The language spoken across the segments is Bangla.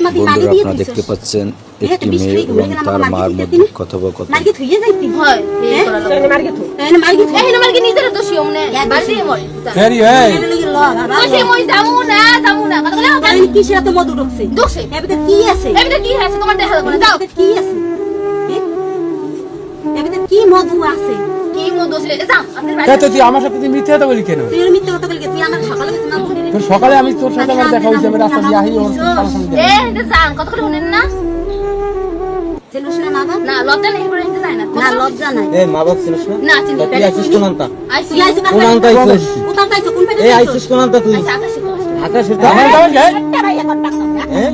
বন্ধুরা আপনারা দেখতে পাচ্ছেন একটি মেয়ে এবং তার মার মধ্যে কথোপকথন। কি মধু আছে? কি মধু আছে? তুই আমার সাথে মিথ্যে কথা বলি কেন? তুই মিথ্যে কথা বলি? তুই আমার সকালে তোর সকালে আমি তোর সাথে আমার দেখা হইছে, আমি রাস্তা দিয়ে আহি ওর জান কত করে শুনেন না? চিনিস না বাবা? না লজ্জা নেই করে নিতে চাই না। না লজ্জা নাই। এ মা বাপ চিনিস না? না চিনি। তুই আইছিস কোন আনতা? আইছি কোন আনতা আইছিস? কোথাও তাইছো কোন পেটে? এই আইছিস কোন আনতা তুই? আকাশে তো আমার গাওয়া যায় হ্যাঁ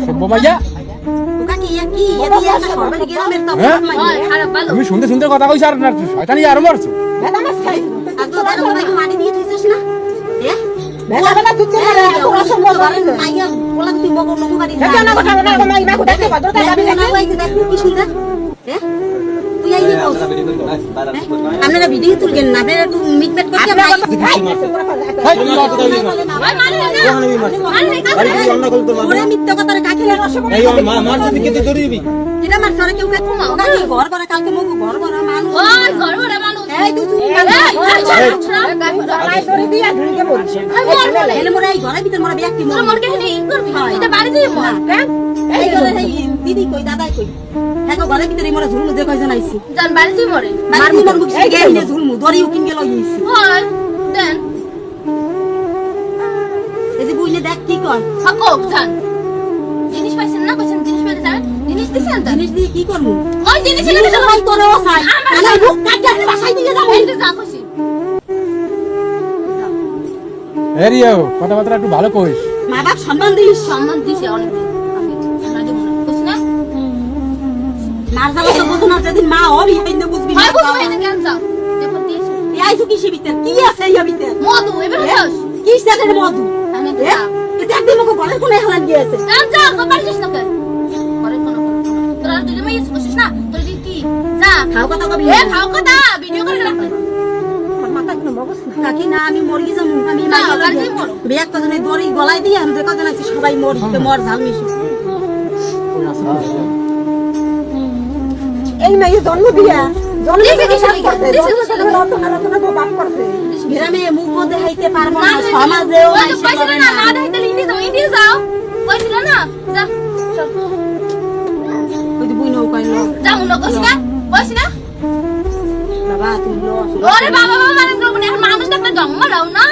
সব্য মাইয়া। ওকা কি কি এদি একটা সরবারি গ্রামের তো খারাপ ভালো। আমি শুনতে শুনতে কথা কইছ আর না শয়তানি আর মারছ। বেদা মাছ খাই। আজ তো দাদা ভাই মাটি দিয়ে থইছিস না? এ বেলা বেলা তুই চলে যা তোরা সব মজা করে মাইয়া বলা তুই মগো নমু বাড়ি যা। না কথা না মাই না কথা দেখো তোরা যাবি না না ভাই দেখ কি সুন্দর। এ তুই আইনি বল। আপনারা ভিডিও তুলবেন না, আপনারা একটু মিটমেট করতে ভাই। ভাই তুই লজ্জা দিবি না। ভাই মানে না। বাড়ি কি অন্য কল তো ওরে মিথ্যা কথা রে কাকে রসে বলে। এই মা মার যদি কেটে ধরে দিবি এটা মার সরে কেউ কাকু মা ওটা কি ঘর করে কালকে মগো ঘর করে মানুষ। ওই ঘর করে মানুষ। এই তুই চুপ কর। মাই ধরে দিয়া ধুইকে বলছে এলে মোরা এই ঘরের ভিতর মোরা ব্যক্তি মোরা মোর কাছে নেই করবি এটা বাড়ি যাই মোর কেন এই ঘরে এই দিদি কই দাদাই কই হ্যাঁ ঘরের ভিতরে মোরা ঝুলমু যে কয়জন আইছি জান বাড়ি যাই মোরে মার মোর মুখ এই গেইনে ঝুলমু দড়িও কিন গেল হইছি হয় দেন এই যে বুইলে দেখ কি কয় হাকক জান জিনিস পাইছেন না কইছেন জিনিস পাইলে যাবেন জিনিস দিছেন তো জিনিস দিয়ে কি করব ওই জিনিস এনে তো ভাই তোরও চাই আমার মুখ কাটে বাসায় দিয়ে যাবো এই যা কইছি এরিও কথাবার্তা একটু ভালো কইস। মা বাপ সম্মান দিছে অনেকদিন আমি রাজি মনে কইছ না নার জ্বালা তো বুঝো না যেদিন মা হবি হইতে বুঝবি না বুঝবি না কেন যাও দেখো দিয়েছো এই আইছো কি ভিতর কি আছে এই ভিতর মধু এবার খাস কি সাদের মধু আমি তো এটা একদিন মকো ঘরে কোনে হালান গিয়েছে যাও যাও কবার যাস না কে ঘরে কোন তোরা দিলে মাইস কইছিস না তোর কি যা খাও কথা কবি এ খাও কথা ভিডিও করে রাখলে কাকি না আমি মরি যাবো আমি বিয়া কজনে দড়ি গলায় দিয়ে আমি কজন আছি সবাই মরতে মর ঝাল মিশু এই মেয়ে জন্ম দিয়া জন্ম বাপ করছে গ্রামে মুখ দেখাইতে পারবো না সমাজেও না না দেখাইতে ইন্ডিয়া যাও কইছিল না যা চল ওই বুই নও কইলো যাও না কইছ না বাবা তুই লো ওরে বাবা বাবা মানে এখন মানুষ দেখলে জন্ম দাও না